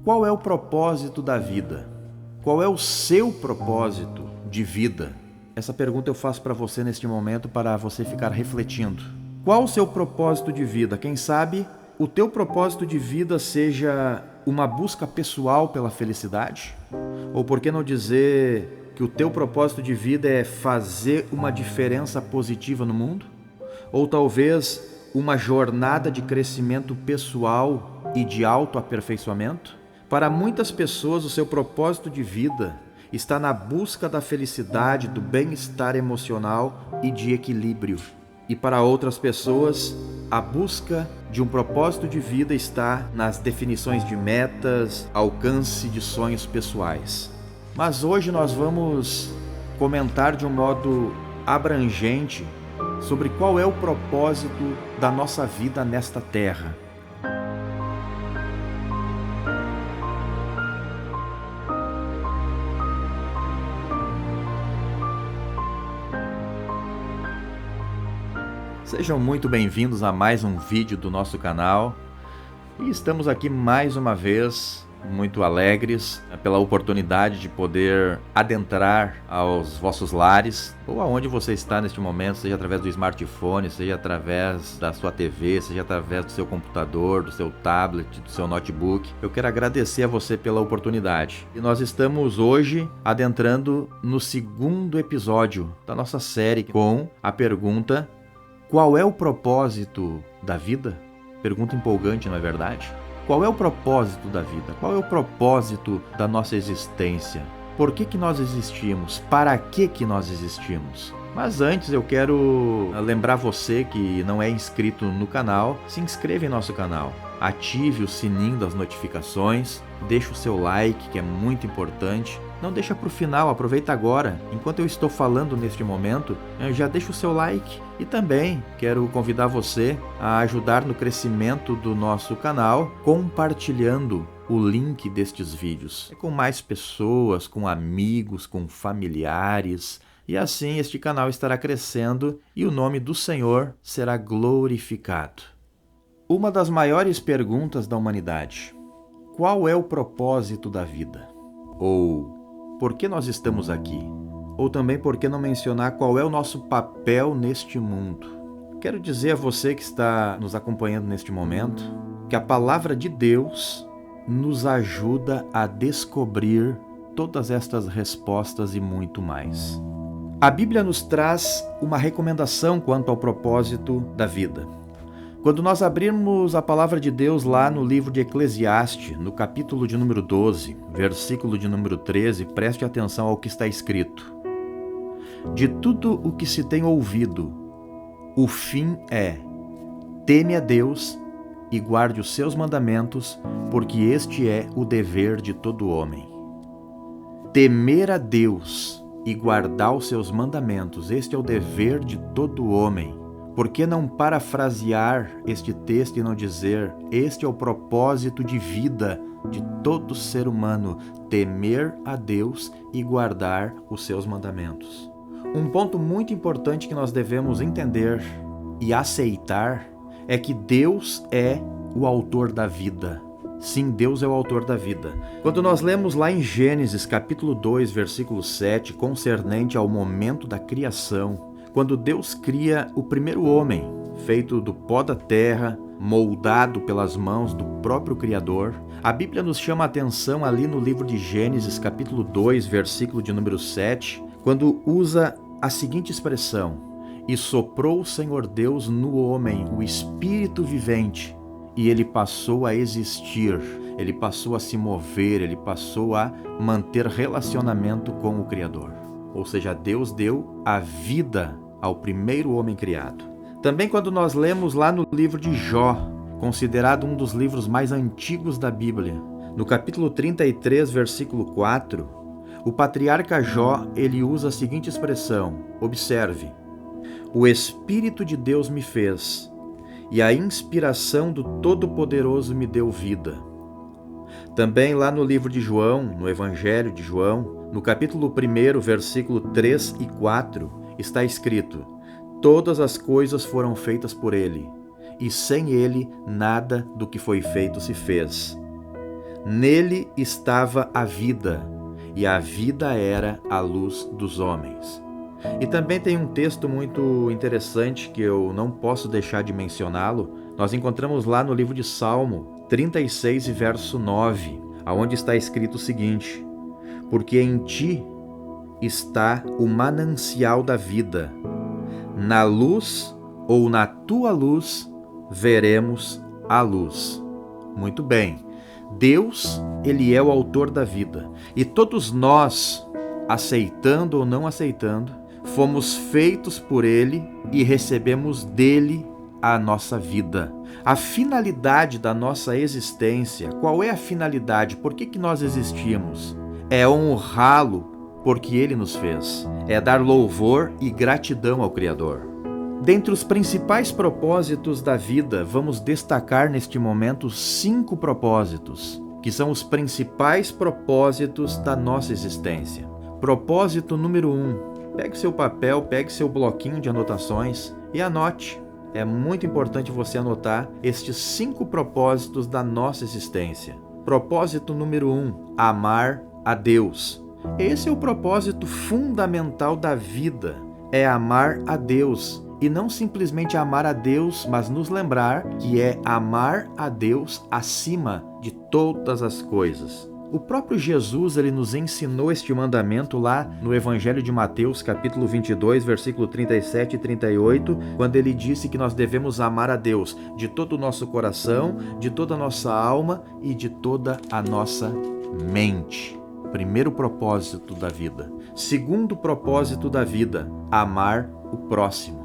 Qual é o propósito da vida? Qual é o seu propósito de vida? Essa pergunta eu faço para você neste momento para você ficar refletindo. Qual o seu propósito de vida? Quem sabe o teu propósito de vida seja uma busca pessoal pela felicidade? Ou por que não dizer que o teu propósito de vida é fazer uma diferença positiva no mundo? Ou talvez uma jornada de crescimento pessoal e de autoaperfeiçoamento? Para muitas pessoas, o seu propósito de vida está na busca da felicidade, do bem-estar emocional e de equilíbrio. E para outras pessoas, a busca de um propósito de vida está nas definições de metas, alcance de sonhos pessoais. Mas hoje nós vamos comentar de um modo abrangente sobre qual é o propósito da nossa vida nesta terra. Sejam muito bem-vindos a mais um vídeo do nosso canal e estamos aqui mais uma vez muito alegres pela oportunidade de poder adentrar aos vossos lares ou aonde você está neste momento, seja através do smartphone, seja através da sua TV, seja através do seu computador, do seu tablet, do seu notebook. Eu quero agradecer a você pela oportunidade. E nós estamos hoje adentrando no segundo episódio da nossa série com a pergunta: qual é o propósito da vida? Pergunta empolgante, não é verdade? Qual é o propósito da vida? Qual é o propósito da nossa existência? Por que nós existimos? Para que nós existimos? Mas antes eu quero lembrar você que não é inscrito no canal, se inscreva em nosso canal. Ative o sininho das notificações, deixe o seu like, que é muito importante. Não deixa para o final, aproveita agora. Enquanto eu estou falando neste momento, já deixa o seu like. E também quero convidar você a ajudar no crescimento do nosso canal, compartilhando o link destes vídeos com mais pessoas, com amigos, com familiares. E assim este canal estará crescendo e o nome do Senhor será glorificado. Uma das maiores perguntas da humanidade: qual é o propósito da vida? Ou por que nós estamos aqui? Ou também por que não mencionar qual é o nosso papel neste mundo? Quero dizer a você que está nos acompanhando neste momento que a palavra de Deus nos ajuda a descobrir todas estas respostas e muito mais. A Bíblia nos traz uma recomendação quanto ao propósito da vida. Quando nós abrirmos a palavra de Deus lá no livro de Eclesiastes, no capítulo de número 12, versículo de número 13, preste atenção ao que está escrito. De tudo o que se tem ouvido, o fim é: teme a Deus e guarde os seus mandamentos, porque este é o dever de todo homem. Temer a Deus e guardar os seus mandamentos, este é o dever de todo homem. Por que não parafrasear este texto e não dizer: este é o propósito de vida de todo ser humano, temer a Deus e guardar os seus mandamentos? Um ponto muito importante que nós devemos entender e aceitar é que Deus é o autor da vida. Sim, Deus é o autor da vida. Quando nós lemos lá em Gênesis capítulo 2, versículo 7, concernente ao momento da criação, quando Deus cria o primeiro homem, feito do pó da terra, moldado pelas mãos do próprio Criador, a Bíblia nos chama a atenção ali no livro de Gênesis, capítulo 2, versículo de número 7, quando usa a seguinte expressão: e soprou o Senhor Deus no homem o espírito vivente, e ele passou a existir, ele passou a se mover, ele passou a manter relacionamento com o Criador. Ou seja, Deus deu a vida ao primeiro homem criado. Também quando nós lemos lá no livro de Jó, considerado um dos livros mais antigos da Bíblia, no capítulo 33, versículo 4, o patriarca Jó, ele usa a seguinte expressão, observe: o Espírito de Deus me fez, e a inspiração do Todo-Poderoso me deu vida. Também lá no livro de João, no Evangelho de João, no capítulo 1, versículo 3 e 4, está escrito: todas as coisas foram feitas por ele, e sem ele nada do que foi feito se fez. Nele estava a vida, e a vida era a luz dos homens. E também tem um texto muito interessante que eu não posso deixar de mencioná-lo. Nós encontramos lá no livro de Salmo 36 e verso 9, onde está escrito o seguinte: porque em ti está o manancial da vida, na luz ou na tua luz veremos a luz. Muito bem, Deus, Ele é o autor da vida, e todos nós, aceitando ou não aceitando, fomos feitos por Ele e recebemos dele a nossa vida. A finalidade da nossa existência, qual é a finalidade? Por que nós existimos? É honrá-lo porque Ele nos fez. É dar louvor e gratidão ao Criador. Dentre os principais propósitos da vida, vamos destacar neste momento 5 propósitos, que são os principais propósitos da nossa existência. Propósito número 1. Pegue seu papel, pegue seu bloquinho de anotações e anote. É muito importante você anotar estes 5 propósitos da nossa existência. Propósito número 1. Amar a Deus. Esse é o propósito fundamental da vida, é amar a Deus. E não simplesmente amar a Deus, mas nos lembrar que é amar a Deus acima de todas as coisas. O próprio Jesus, ele nos ensinou este mandamento lá no Evangelho de Mateus, capítulo 22, versículo 37 e 38, quando ele disse que nós devemos amar a Deus de todo o nosso coração, de toda a nossa alma e de toda a nossa mente. Primeiro propósito da vida. Segundo propósito da vida, amar o próximo.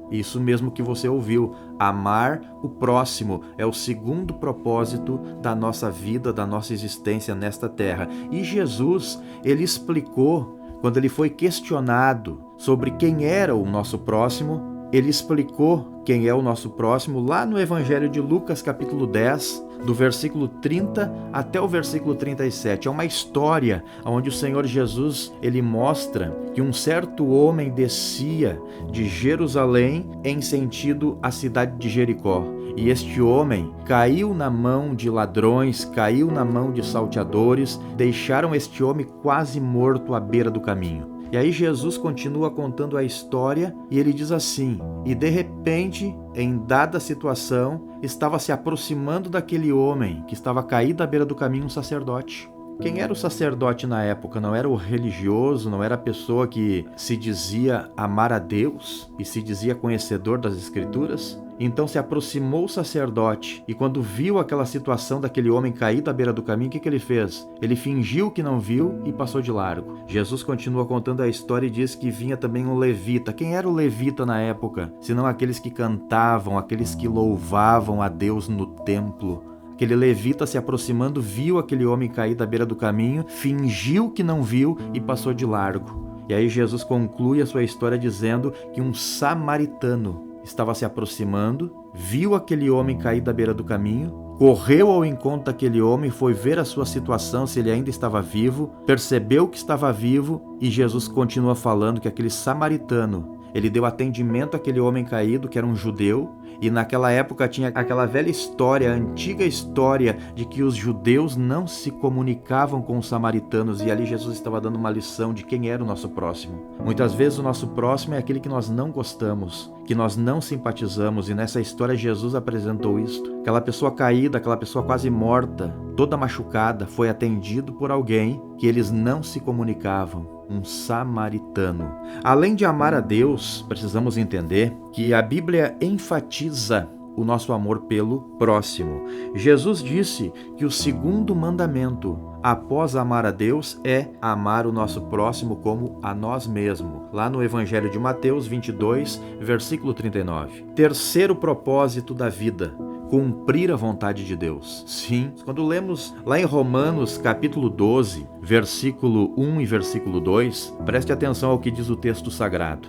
Isso mesmo que você ouviu, amar o próximo é o segundo propósito da nossa vida, da nossa existência nesta terra. E Jesus, ele explicou, quando ele foi questionado sobre quem era o nosso próximo, ele explicou quem é o nosso próximo lá no Evangelho de Lucas, capítulo 10, do versículo 30 até o versículo 37. É uma história onde o Senhor Jesus, ele mostra que um certo homem descia de Jerusalém em sentido à cidade de Jericó. E este homem caiu na mão de ladrões, caiu na mão de salteadores, deixaram este homem quase morto à beira do caminho. E aí Jesus continua contando a história e ele diz assim: e de repente, em dada situação, estava se aproximando daquele homem que estava caído à beira do caminho um sacerdote. Quem era o sacerdote na época? Não era o religioso, não era a pessoa que se dizia amar a Deus e se dizia conhecedor das Escrituras? Então se aproximou o sacerdote e quando viu aquela situação daquele homem caído à beira do caminho, o que ele fez? Ele fingiu que não viu e passou de largo. Jesus continua contando a história e diz que vinha também um levita. Quem era o levita na época? Senão aqueles que cantavam, aqueles que louvavam a Deus no templo. Aquele levita se aproximando, viu aquele homem caído à beira do caminho, fingiu que não viu e passou de largo. E aí Jesus conclui a sua história dizendo que um samaritano estava se aproximando, viu aquele homem caído à beira do caminho, correu ao encontro daquele homem, foi ver a sua situação, se ele ainda estava vivo, percebeu que estava vivo e Jesus continua falando que aquele samaritano, ele deu atendimento àquele homem caído, que era um judeu, e naquela época tinha aquela velha história, a antiga história de que os judeus não se comunicavam com os samaritanos, e ali Jesus estava dando uma lição de quem era o nosso próximo. Muitas vezes o nosso próximo é aquele que nós não gostamos, que nós não simpatizamos, e nessa história Jesus apresentou isto. Aquela pessoa caída, aquela pessoa quase morta, toda machucada, foi atendido por alguém que eles não se comunicavam. Um samaritano. Além de amar a Deus, precisamos entender que a Bíblia enfatiza o nosso amor pelo próximo. Jesus disse que o segundo mandamento, após amar a Deus, é amar o nosso próximo como a nós mesmos. Lá no Evangelho de Mateus 22, versículo 39. Terceiro propósito da vida: cumprir a vontade de Deus. Sim, quando lemos lá em Romanos capítulo 12, versículo 1 e versículo 2, preste atenção ao que diz o texto sagrado.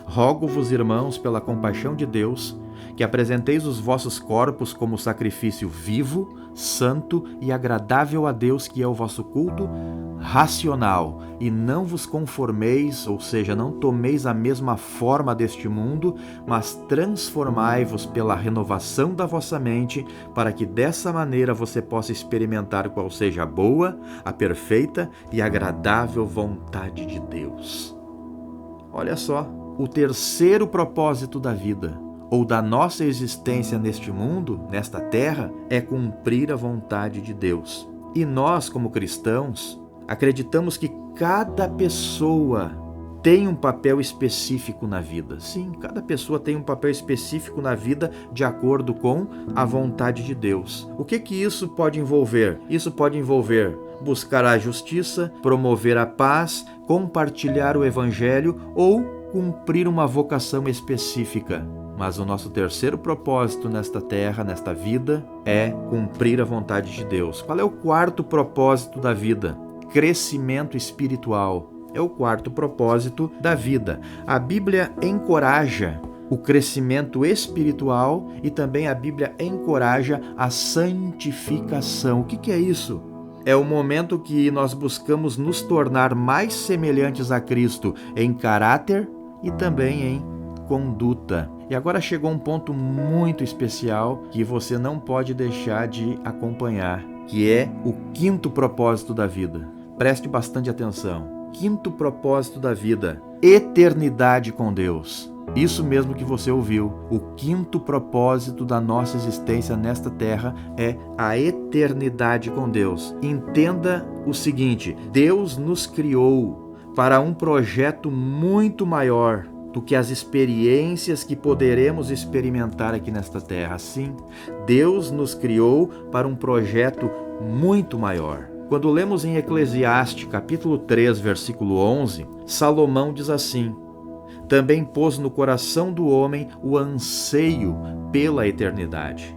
Rogo-vos, irmãos, pela compaixão de Deus, que apresenteis os vossos corpos como sacrifício vivo, santo e agradável a Deus, que é o vosso culto racional, e não vos conformeis, ou seja, não tomeis a mesma forma deste mundo, mas transformai-vos pela renovação da vossa mente, para que dessa maneira você possa experimentar qual seja a boa, a perfeita e agradável vontade de Deus. Olha só, o terceiro propósito da vida, ou da nossa existência neste mundo, nesta terra, é cumprir a vontade de Deus. E nós, como cristãos, acreditamos que cada pessoa tem um papel específico na vida. Sim, cada pessoa tem um papel específico na vida de acordo com a vontade de Deus. O que isso pode envolver? Isso pode envolver buscar a justiça, promover a paz, compartilhar o evangelho ou cumprir uma vocação específica. Mas o nosso terceiro propósito nesta terra, nesta vida, é cumprir a vontade de Deus. Qual é o quarto propósito da vida? Crescimento espiritual. É o quarto propósito da vida. A Bíblia encoraja o crescimento espiritual e também a Bíblia encoraja a santificação. O que é isso? É o momento que nós buscamos nos tornar mais semelhantes a Cristo em caráter e também em conduta. E agora chegou um ponto muito especial que você não pode deixar de acompanhar, que é o quinto propósito da vida. Preste bastante atenção. Quinto propósito da vida: eternidade com Deus. Isso mesmo que você ouviu. O quinto propósito da nossa existência nesta terra é a eternidade com Deus. Entenda o seguinte: Deus nos criou para um projeto muito maior do que as experiências que poderemos experimentar aqui nesta terra. Sim, Deus nos criou para um projeto muito maior. Quando lemos em Eclesiastes, capítulo 3, versículo 11, Salomão diz assim: também pôs no coração do homem o anseio pela eternidade.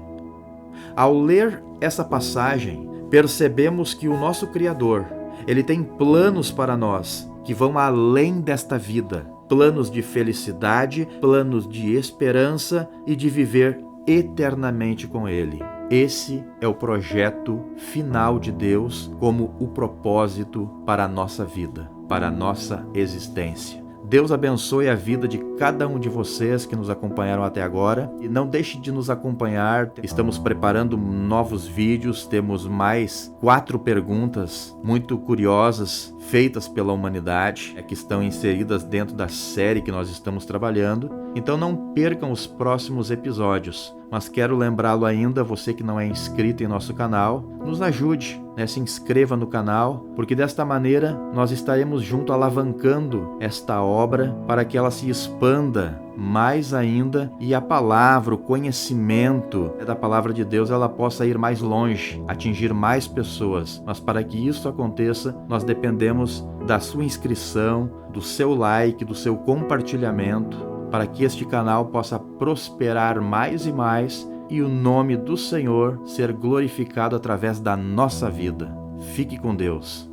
Ao ler essa passagem, percebemos que o nosso Criador, ele tem planos para nós que vão além desta vida, planos de felicidade, planos de esperança e de viver eternamente com Ele. Esse é o projeto final de Deus como o propósito para a nossa vida, para a nossa existência. Deus abençoe a vida de cada um de vocês que nos acompanharam até agora. E não deixe de nos acompanhar, estamos preparando novos vídeos, temos mais 4 perguntas muito curiosas feitas pela humanidade, que estão inseridas dentro da série que nós estamos trabalhando. Então não percam os próximos episódios. Mas quero lembrá-lo ainda, você que não é inscrito em nosso canal, nos ajude, se inscreva no canal, porque desta maneira nós estaremos junto alavancando esta obra para que ela se expanda mais ainda e a palavra, o conhecimento da palavra de Deus, ela possa ir mais longe, atingir mais pessoas. Mas para que isso aconteça, nós dependemos da sua inscrição, do seu like, do seu compartilhamento, para que este canal possa prosperar mais e mais e o nome do Senhor ser glorificado através da nossa vida. Fique com Deus.